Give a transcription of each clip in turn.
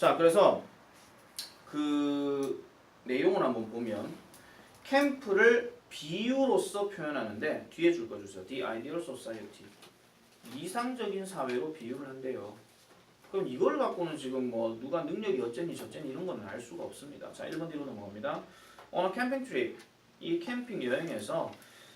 자, 그래서 그 내용을 한번 보면 캠프를 비유로서 표현하는데 뒤에 줄 거 주세요. The ideal society. 이상적인 사회로 비유를 한대요. 그럼 이걸 갖고는 지금 뭐 누가 능력이 어쩌니 저쩌니 이런 거는 알 수가 없습니다. 자, 1번 뒤로 넘어갑니다. On a camping trip. 이 캠핑 여행에서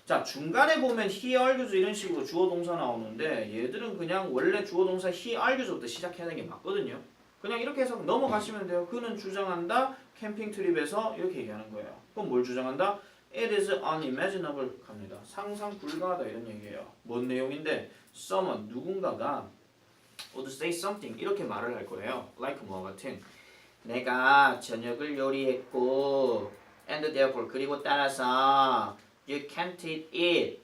자, 중간에 보면 he argues 이런 식으로 주어 동사 나오는데 얘들은 그냥 원래 주어 동사 he argues부터 시작해야 되는 게 맞거든요. 그냥 이렇게 해서 넘어가시면 돼요. 그는 주장한다. 캠핑 트립에서 이렇게 얘기하는 거예요. 그럼 뭘 주장한다? It is unimaginable 합니다. 상상 불가하다 이런 얘기예요. 뭔 내용인데? Someone 누군가가 would say something 이렇게 말을 할 거예요. Like 뭐 같은 내가 저녁을 요리했고 and therefore 그리고 따라서 you can't eat it.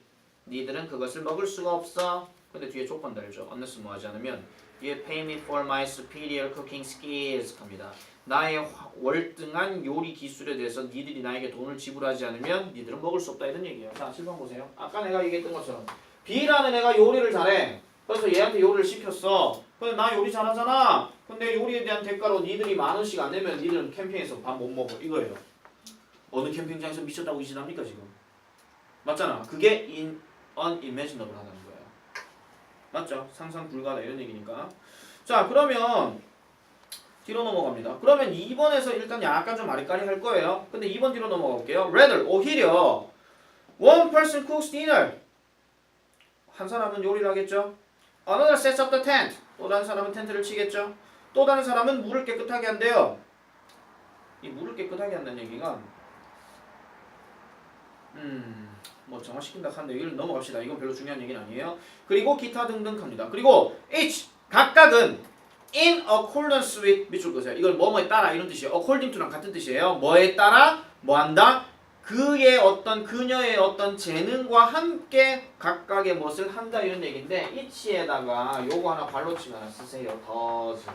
니들은 그것을 먹을 수가 없어. 근데 뒤에 조건 달죠. unless 뭐 하지 않으면 you pay me for my superior cooking skills 합니다. 나의 월등한 요리 기술에 대해서 니들이 나에게 돈을 지불하지 않으면 니들은 먹을 수 없다 이런 얘기예요. 자, 7번 보세요. 아까 내가 얘기했던 것처럼 B라는 애가 요리를 잘해. 그래서 얘한테 요리를 시켰어. 근데 나 요리 잘하잖아. 근데 요리에 대한 대가로 니들이 10,000원씩 안 내면 니들은 캠핑에서 밥 못 먹어. 이거예요. 어느 캠핑장에서 미쳤다고 이진합니까 지금? 맞잖아. 그게 unimaginable 하다는 거예요. 맞죠? 상상 불가하다 이런 얘기니까. 자, 그러면 뒤로 넘어갑니다. 그러면 2번에서 일단 약간 좀 아리까리 할 거예요. 근데 2번 뒤로 넘어가 볼게요. Rather, 오히려 one person cooks dinner. 한 사람은 요리를 하겠죠. Another sets up the tent. 또 다른 사람은 텐트를 치겠죠. 또 다른 사람은 물을 깨끗하게 한대요. 이 물을 깨끗하게 한다는 얘기가 뭐 정화시킨다 하는데 여기를 넘어갑시다. 이건 별로 중요한 얘기는 아니에요. 그리고 기타 등등 합니다. 그리고 each 각각은 in accordance with 밑줄 그으세요. 이걸 뭐뭐에 따라 이런 뜻이에요. according to랑 같은 뜻이에요. 뭐에 따라 뭐 한다? 그의 어떤 그녀의 어떤 재능과 함께 각각의 무엇을 한다 이런 얘기인데 each에다가 요거 하나 발로치면 하나 쓰세요. does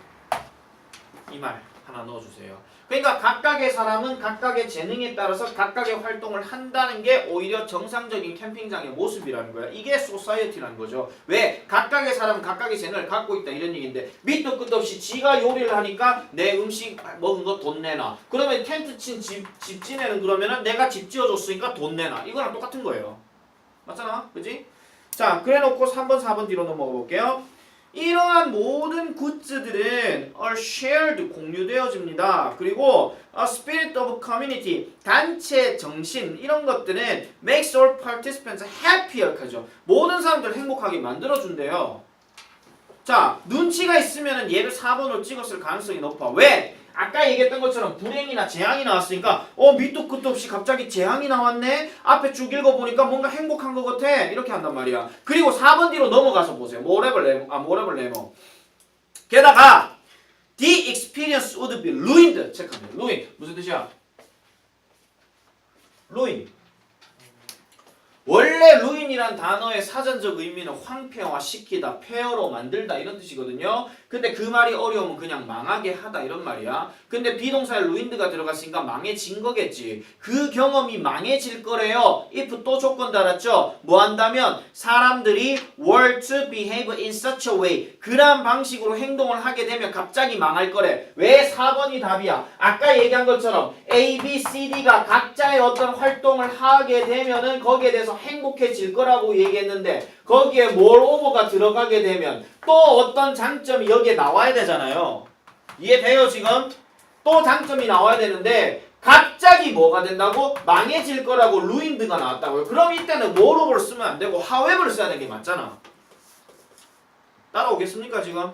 이 말 하나 넣어주세요. 그러니까 각각의 사람은 각각의 재능에 따라서 각각의 활동을 한다는 게 오히려 정상적인 캠핑장의 모습이라는 거야. 이게 소사이어티라는 거죠. 왜? 각각의 사람은 각각의 재능을 갖고 있다 이런 얘기인데 밑도 끝도 없이 지가 요리를 하니까 내 음식 먹은 거 돈 내놔. 그러면 텐트 친 집지네는 그러면은 내가 집 지어줬으니까 돈 내놔. 이거랑 똑같은 거예요. 맞잖아? 그지? 자, 그래놓고 3번 4번 뒤로 넘어가 볼게요. 이러한 모든 굿즈들은 are shared 공유되어집니다. 그리고 a spirit of community 단체 정신 이런 것들은 makes all participants happier 하죠. 모든 사람들을 행복하게 만들어준대요. 자, 눈치가 있으면 얘를 4번으로 찍었을 가능성이 높아. 왜? 아까 얘기했던 것처럼 불행이나 재앙이 나왔으니까 밑도 끝도 없이 갑자기 재앙이 나왔네? 앞에 쭉 읽어보니까 뭔가 행복한 것 같아. 이렇게 한단 말이야. 그리고 4번 뒤로 넘어가서 보세요. 모레벌 레모. 게다가 the experience would be ruined. 체크합니다. ruin. 무슨 뜻이야? ruin. 원래 ruin이란 단어의 사전적 의미는 황폐화시키다, 폐허로 만들다 이런 뜻이거든요. 근데 그 말이 어려우면 그냥 망하게 하다 이런 말이야. 근데 비동사에 ruined가 들어갔으니까 망해진 거겠지. 그 경험이 망해질 거래요. if 또 조건 달았죠. 뭐 한다면 사람들이 were to behave in such a way 그러한 방식으로 행동을 하게 되면 갑자기 망할 거래. 왜 4번이 답이야? 아까 얘기한 것처럼 A, B, C, D가 각자의 어떤 활동을 하게 되면은 거기에 대해서 행복해질 거라고 얘기했는데 거기에 more over가 들어가게 되면 또 어떤 장점이 여기에 나와야 되잖아요. 이해돼요 지금? 또 장점이 나와야 되는데 갑자기 뭐가 된다고? 망해질 거라고 ruined가 나왔다고요. 그럼 이때는 more over를 쓰면 안 되고 however를 써야 되는 게 맞잖아. 따라오겠습니까 지금?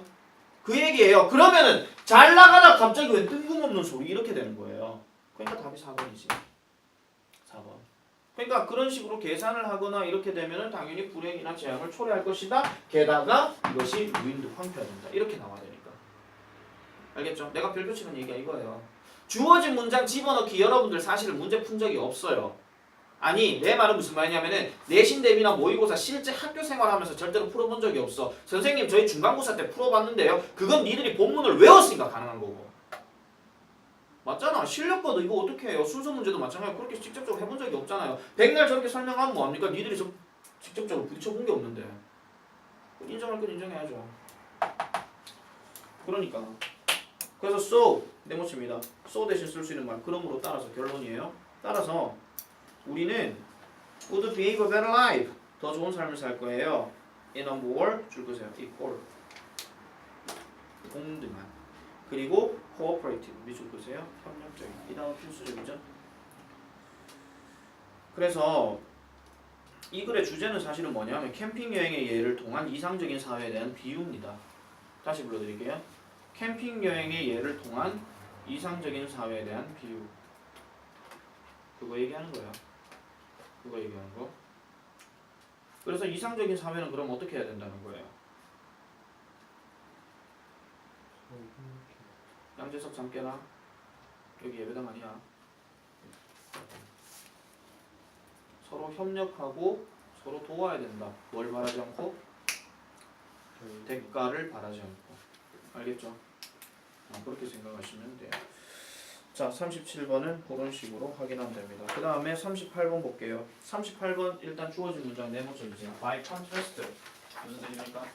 그 얘기예요. 그러면은 잘 나가다 갑자기 왜 뜬금없는 소리 이렇게 되는 거예요. 그러니까 답이 4번이지. 4번. 그러니까 그런 식으로 계산을 하거나 이렇게 되면은 당연히 불행이나 재앙을 초래할 것이다. 게다가 이것이 ruined 황폐화된다. 이렇게 나와야 되니까. 알겠죠? 내가 별표 치는 얘기가 이거예요. 주어진 문장 집어넣기 여러분들 사실은 문제 푼 적이 없어요. 아니 내 말은 무슨 말이냐면은 내신 대비나 모의고사 실제 학교 생활하면서 절대로 풀어본 적이 없어. 선생님 저희 중간고사 때 풀어봤는데요. 그건 니들이 본문을 외웠으니까 가능한 거고. 맞잖아. 실력과도 이거 어떻게 해요? 순서 문제도 마찬가지로 그렇게 직접적으로 해본 적이 없잖아요. 백날 저렇게 설명하면 뭐합니까? 니들이 직접적으로 부딪혀본 게 없는데. 인정할 건 인정해야죠. 그러니까 그래서 so 네모칩니다. so 대신 쓸 수 있는 말 그러므로 따라서 결론이에요. 따라서 우리는 would behave a better life 더 좋은 삶을 살 거예요. in a more 줄 거세요. equal 동등한 그리고 cooperative 줄 거세요. 협력적인 이 단어 필수적이죠. 그래서 이 글의 주제는 사실은 뭐냐면 캠핑 여행의 예를 통한 이상적인 사회에 대한 비유입니다. 다시 불러드릴게요. 캠핑 여행의 예를 통한 이상적인 사회에 대한 비유. 그거 얘기하는 거야. 그거 얘기하는 거. 그래서 이상적인 사회는 그럼 어떻게 해야 된다는 거예요? 양재석 잠 깨라. 여기 예배당 아니야. 서로 협력하고 서로 도와야 된다. 뭘 바라지 않고? 대가를 바라지 않고. 알겠죠? 그렇게 생각하시면 돼요. 자, 37번은 그런 식으로 확인하면 됩니다. 그 다음에 38번 볼게요. 38번 일단 주어진 문장 네모적이죠. By contrast 무슨 뜻입니까?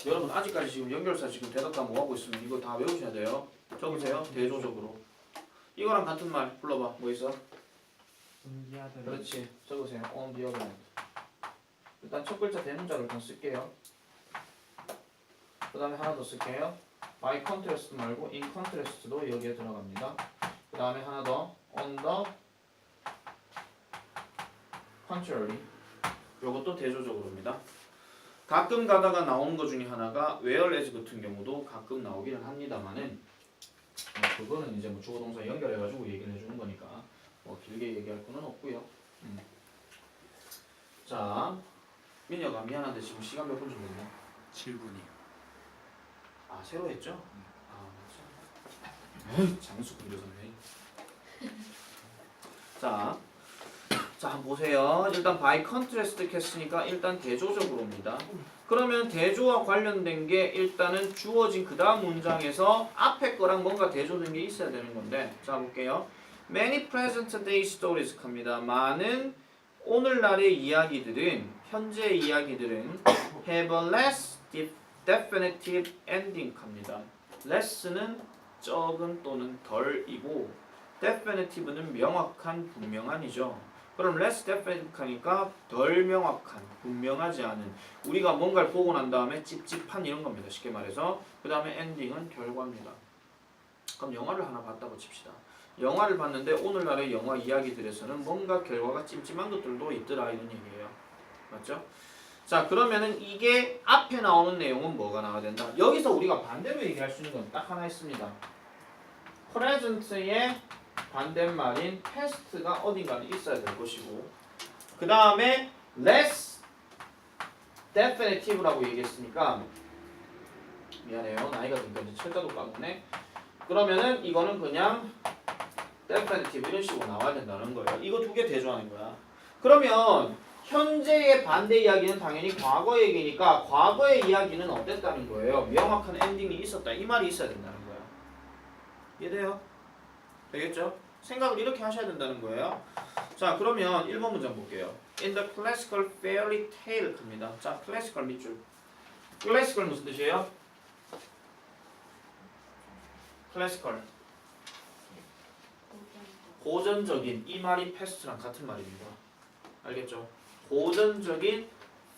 여러분 아직까지 지금 연결사 지금 대답 다 못하고 있으면 이거 다 외우셔야 돼요. 적으세요. 대조적으로. 이거랑 같은 말 불러봐. 뭐 있어? 그렇지. 적으세요. On the other hand. 일단 첫 글자 대문자를 일단 쓸게요. 그 다음에 하나 더 쓸게요. By contrast 말고 in contrast도 여기에 들어갑니다. 그 다음에 하나 더 on the contrary. 요것도 대조적으로입니다. 가끔 가다가 나오는 것 중에 하나가 whereas 같은 경우도 가끔 나오기는 합니다만은 그거는 이제 뭐 주어 동사 연결해가지고 얘기를 해주는 거니까 뭐 길게 얘기할 거는 없고요. 자, 민혁아 미안한데 지금 시간 몇 분 정도 됐냐? 7분이요. 아 새로 했죠? 아 맞아. 장수 근교선생. 자, 한번 보세요. 일단 by contrast 했으니까 일단 대조적으로입니다. 그러면 대조와 관련된 게 일단은 주어진 그 다음 문장에서 앞에 거랑 뭔가 대조된 게 있어야 되는 건데 자 볼게요. Many present day stories 합니다. 많은 오늘날의 이야기들은 현재의 이야기들은 have a less definitive ending 합니다. less는 적은 또는 덜이고 definitive는 명확한 분명한이죠. 그럼 less definite 하니까 덜 명확한, 분명하지 않은 우리가 뭔가를 보고 난 다음에 찝찝한 이런 겁니다. 쉽게 말해서 그 다음에 ending은 결과입니다. 그럼 영화를 하나 봤다고 칩시다. 영화를 봤는데 오늘날의 영화 이야기들에서는 뭔가 결과가 찜찜한 것들도 있더라 이런 얘기예요. 맞죠? 자 그러면은 이게 앞에 나오는 내용은 뭐가 나와야 된다? 여기서 우리가 반대로 얘기할 수 있는 건 딱 하나 있습니다. present의 반대말인 past가 어딘가에 있어야 될 것이고 그 다음에 less definitive라고 얘기했으니까 미안해요. 나이가 드니까 이제 철자도 까먹네. 그러면은 이거는 그냥 definitive 이런 식으로 나와야 된다는 거예요. 이거 두 개 대조하는 거야. 그러면 현재의 반대 이야기는 당연히 과거 얘기니까 과거의 이야기는 어땠다는 거예요. 명확한 엔딩이 있었다. 이 말이 있어야 된다는 거예요. 이해돼요? 되겠죠? 생각을 이렇게 하셔야 된다는 거예요. 자 그러면 1번 문장 볼게요. In the classical fairy tale 합니다. 자 classical 밑줄. classical 무슨 뜻이에요? classical 고전적인 이 말이 past랑 같은 말입니다. 알겠죠? 고전적인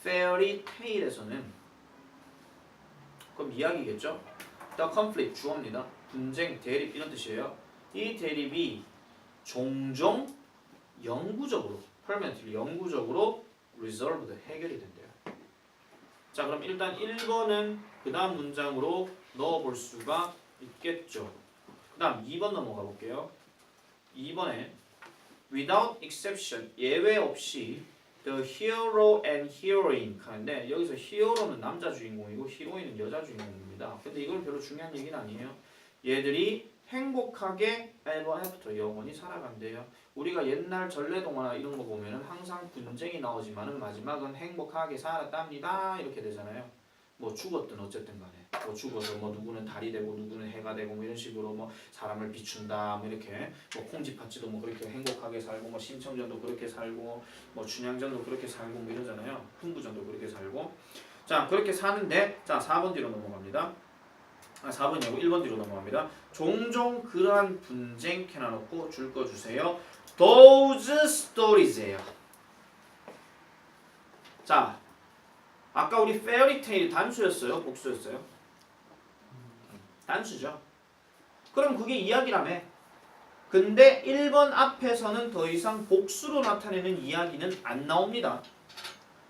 fairy tale에서는 그럼 이야기겠죠? The conflict 주어입니다. 분쟁, 대립 이런 뜻이에요. 이 대립이 종종 영구적으로 permanently 영구적으로 resolved 해결이 된대요. 자 그럼 일단 1번은 그 다음 문장으로 넣어볼 수가 있겠죠. 그 다음 2번 넘어가 볼게요. 2번에 without exception 예외 없이 the hero and heroine 하는데 여기서 hero는 남자 주인공이고 heroine은 여자 주인공입니다. 근데 이건 별로 중요한 얘기는 아니에요. 얘들이 행복하게 ever after 영원히 살아간대요. 우리가 옛날 전래동화나 이런 거 보면은 항상 분쟁이 나오지만은 마지막은 행복하게 살았답니다 이렇게 되잖아요. 뭐 죽었든 어쨌든 간에 뭐 죽어서 뭐 누구는 달이 되고 누구는 해가 되고 뭐 이런 식으로 뭐 사람을 비춘다 뭐 이렇게 뭐 콩쥐팥쥐도 뭐 그렇게 행복하게 살고 뭐 심청전도 그렇게 살고 뭐 춘향전도 그렇게 살고 뭐 이러잖아요. 흥부전도 그렇게 살고 자 그렇게 사는데 자 4번 뒤로 넘어갑니다. 4번이 아니고 1번 뒤로 넘어갑니다. 종종 그러한 분쟁 켜놔놓고 줄 거 주세요. Those stories예요. 자 아까 우리 fairytale 단수였어요? 복수였어요? 단수죠. 그럼 그게 이야기라며. 근데 1번 앞에서는 더 이상 복수로 나타내는 이야기는 안 나옵니다.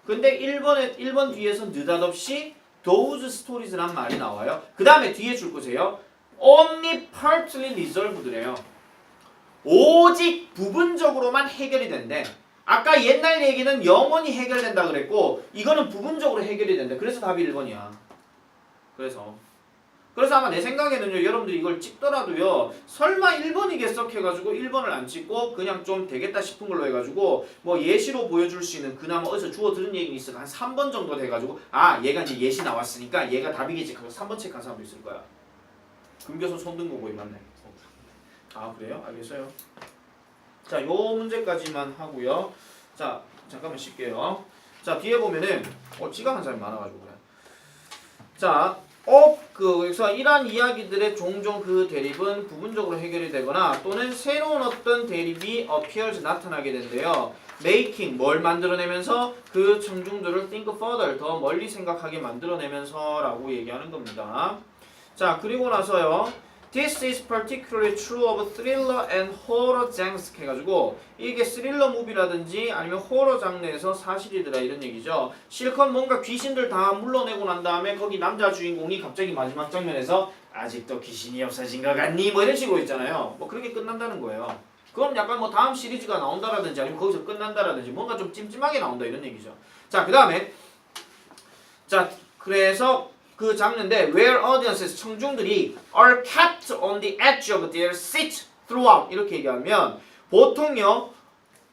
근데 1번 뒤에서 느닷없이 those stories란 말이 나와요. 그 다음에 뒤에 줄 거세요. only partly resolved래요. 오직 부분적으로만 해결이 된대. 아까 옛날 얘기는 영원히 해결된다 그랬고 이거는 부분적으로 해결이 된대. 그래서 답이 1번이야. 그래서 아마 내 생각에는요 여러분들이 이걸 찍더라도요 설마 1번이겠어 해가지고 1번을 안 찍고 그냥 좀 되겠다 싶은 걸로 해가지고 뭐 예시로 보여줄 수 있는 그나마 어디서 주워 들은 얘기는 있어 한 3번 정도 돼가지고 아 얘가 이제 예시 나왔으니까 얘가 답이겠지 하고 3번 체크한 사람도 있을 거야. 금교수 손든 거고 맞네. 아 그래요? 알겠어요. 자 요 문제까지만 하고요. 자 잠깐만 쉴게요. 자 뒤에 보면은 지각한 사람이 많아가지고 그래. 자 그래서 이러한 이야기들의 종종 그 대립은 부분적으로 해결이 되거나 또는 새로운 어떤 대립이 appears 나타나게 된대요. making 뭘 만들어내면서 그 청중들을 think further 더 멀리 생각하게 만들어내면서 라고 얘기하는 겁니다. 자 그리고 나서요. This is particularly true of thriller and horror genres 해가지고 이게 스릴러 무비라든지 아니면 호러 장르에서 사실이더라 이런 얘기죠. 실컷 뭔가 귀신들 다 물러내고 난 다음에 거기 남자 주인공이 갑자기 마지막 장면에서 아직도 귀신이 없어진 것 같니? 뭐 이런 식으로 있잖아요. 뭐 그렇게 끝난다는 거예요. 그럼 약간 뭐 다음 시리즈가 나온다라든지 아니면 거기서 끝난다라든지 뭔가 좀 찜찜하게 나온다 이런 얘기죠. 자 그 다음에 자 그래서 그 장르인데 where audiences 청중들이 are kept on the edge of their seat throughout 이렇게 얘기하면 보통요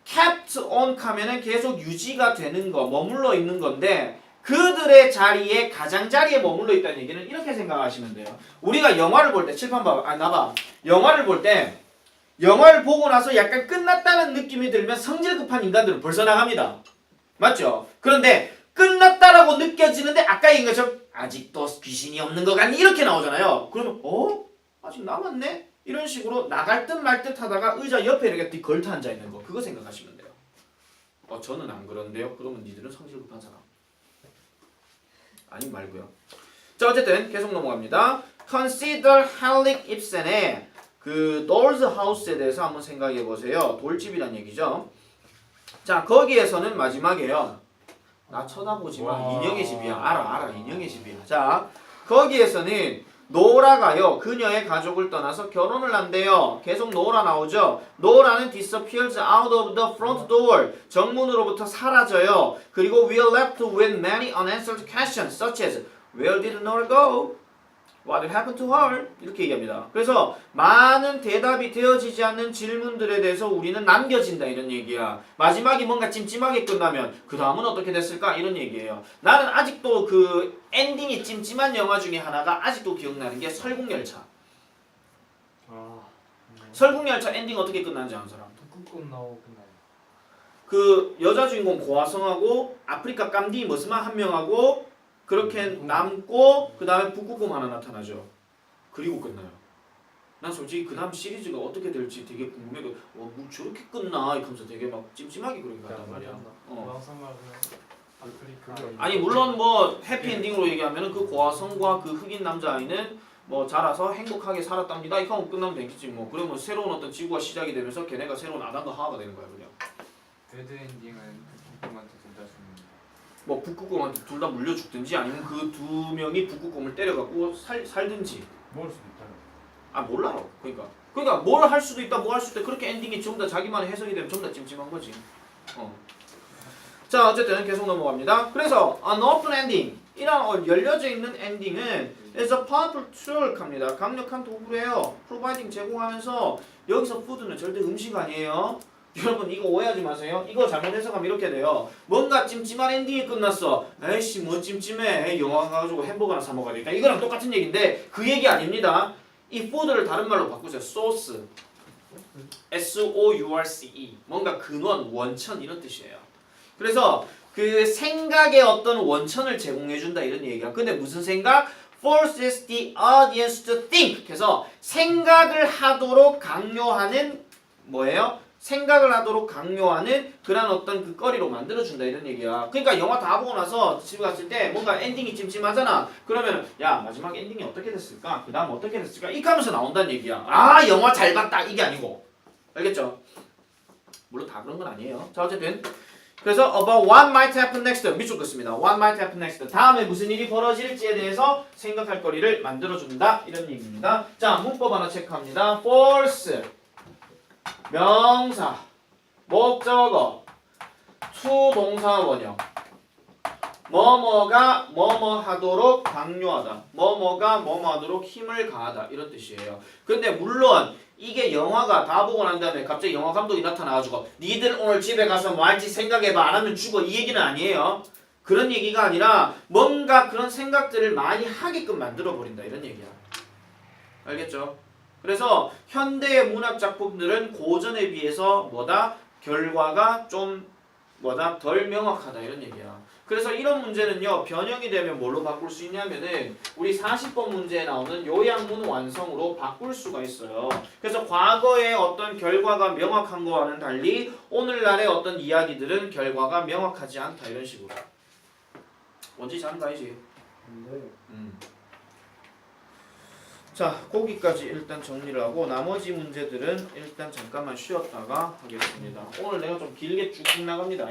kept on 하면은 계속 유지가 되는 거 머물러 있는 건데 그들의 자리에 가장자리에 머물러 있다는 얘기는 이렇게 생각하시면 돼요. 우리가 영화를 볼 때 칠판 봐봐 나봐 영화를 볼 때 영화를 보고 나서 약간 끝났다는 느낌이 들면 성질 급한 인간들은 벌써 나갑니다. 맞죠? 그런데 끝났다라고 느껴지는데 아까 얘기한 것처럼 아직도 귀신이 없는 것 같니? 이렇게 나오잖아요. 그러면 아직 남았네? 이런 식으로 나갈 듯 말 듯 하다가 의자 옆에 이렇게 걸터 앉아 있는 거 그거 생각하시면 돼요. 저는 안 그런데요. 그러면 니들은 성질 급한 사람. 아니 말고요. 자 어쨌든 계속 넘어갑니다. Consider Henrik Ibsen의 그 Doll's House에 대해서 한번 생각해 보세요. 돌집이란 얘기죠. 자 거기에서는 마지막에요. 나 쳐다보지 마. 인형의 집이야. 알아. 인형의 집이야. 자, 거기에서는 노라가요. 그녀의 가족을 떠나서 결혼을 한대요. 계속 노라 나오죠. 노라는 disappears out of the front door. 정문으로부터 사라져요. 그리고 we are left with many unanswered questions such as where did Nora go? What happened to her? 이렇게 얘기합니다. 그래서 많은 대답이 되어지지 않는 질문들에 대해서 우리는 남겨진다 이런 얘기야. 마지막이 뭔가 찜찜하게 끝나면 그 다음은 어떻게 됐을까? 이런 얘기예요. 나는 아직도 그 엔딩이 찜찜한 영화 중에 하나가 아직도 기억나는 게 설국열차. 설국열차 엔딩 어떻게 끝나는지 아는 사람? 북극곰 나오고 끝나요. 그 여자 주인공 고화성하고 아프리카 깜디 머스마 한 명하고 그렇게 남고 그 다음에 북극곰 하나 나타나죠. 그리고 끝나요. 난 솔직히 그 다음 시리즈가 어떻게 될지 되게 궁금해. 뭐 저렇게 끝나? 이러면서 되게 막 찜찜하게 그렇게 갔단 말이야. 아니 물론 뭐 해피엔딩으로 얘기하면은 그 고화성과 그 흑인 남자아이는 뭐 자라서 행복하게 살았답니다. 이거 하고 끝나면 되겠지 뭐. 그러면 새로운 어떤 지구가 시작이 되면서 걔네가 새로운 아담과 하와가 되는 거야 그냥. 배드 엔딩은 북극곰한테 둘 다 죽는. 뭐 북극곰한테 둘 다 물려 죽든지 아니면 그 두 명이 북극곰을 때려갖고 살든지. 먹을 수도 있다. 아 몰라요. 그러니까 뭘 할 수도 있다 뭐 할 수도 있다 그렇게 엔딩이 전부 다 자기만의 해석이 되면 전부 다 찜찜한 거지. 자 어쨌든 계속 넘어갑니다. 그래서 an open ending 이런 열려져 있는 엔딩은 is a powerful tool 합니다. 강력한 도구래요. providing 제공하면서 여기서 푸드는 절대 음식 아니에요. 여러분 이거 오해하지 마세요. 이거 잘못 해석하면 이렇게 돼요. 뭔가 찜찜한 엔딩이 끝났어. 에이씨 뭐 찜찜해. 영화 가가지고 햄버거나 사 먹어야 되겠다. 이거랑 똑같은 얘기인데 그 얘기 아닙니다. 이 푸드를 다른 말로 바꾸세요. 소스. S-O-U-R-C-E. 뭔가 근원, 원천 이런 뜻이에요. 그래서 그 생각의 어떤 원천을 제공해준다 이런 얘기야. 근데 무슨 생각? Forces the audience to think. 그래서 생각을 하도록 강요하는 뭐예요? 생각을 하도록 강요하는 그런 어떤 그 거리로 만들어준다 이런 얘기야. 그러니까 영화 다 보고 나서 집에 갔을 때 뭔가 엔딩이 찜찜하잖아. 그러면 야 마지막 엔딩이 어떻게 됐을까? 그 다음 어떻게 됐을까? 이렇게 하면서 나온다는 얘기야. 아 영화 잘 봤다 이게 아니고. 알겠죠? 물론 다 그런 건 아니에요. 자 어쨌든 그래서 about what might happen next 밑줄 긋습니다. what might happen next 다음에 무슨 일이 벌어질지에 대해서 생각할 거리를 만들어준다 이런 얘기입니다. 자 문법 하나 체크합니다. force 명사 목적어 to 동사 원형 뭐뭐가 뭐뭐 하도록 강요하다 뭐뭐가 뭐뭐 하도록 힘을 가하다 이런 뜻이에요. 근데 물론 이게 영화가 다 보고 난 다음에 갑자기 영화 감독이 나타나가지고 니들 오늘 집에 가서 뭐 할지 생각해봐 안 하면 죽어 이 얘기는 아니에요. 그런 얘기가 아니라 뭔가 그런 생각들을 많이 하게끔 만들어버린다 이런 얘기야. 알겠죠? 그래서 현대의 문학 작품들은 고전에 비해서 뭐다? 결과가 좀 뭐다? 덜 명확하다 이런 얘기야. 그래서 이런 문제는요 변형이 되면 뭘로 바꿀 수 있냐면은 우리 40번 문제에 나오는 요약문 완성으로 바꿀 수가 있어요. 그래서 과거의 어떤 결과가 명확한 거와는 달리 오늘날의 어떤 이야기들은 결과가 명확하지 않다 이런 식으로. 뭔지 잘 가야지. 네. 자 거기까지 일단 정리를 하고 나머지 문제들은 일단 잠깐만 쉬었다가 하겠습니다. 오늘 내가 좀 길게 쭉쭉 나갑니다.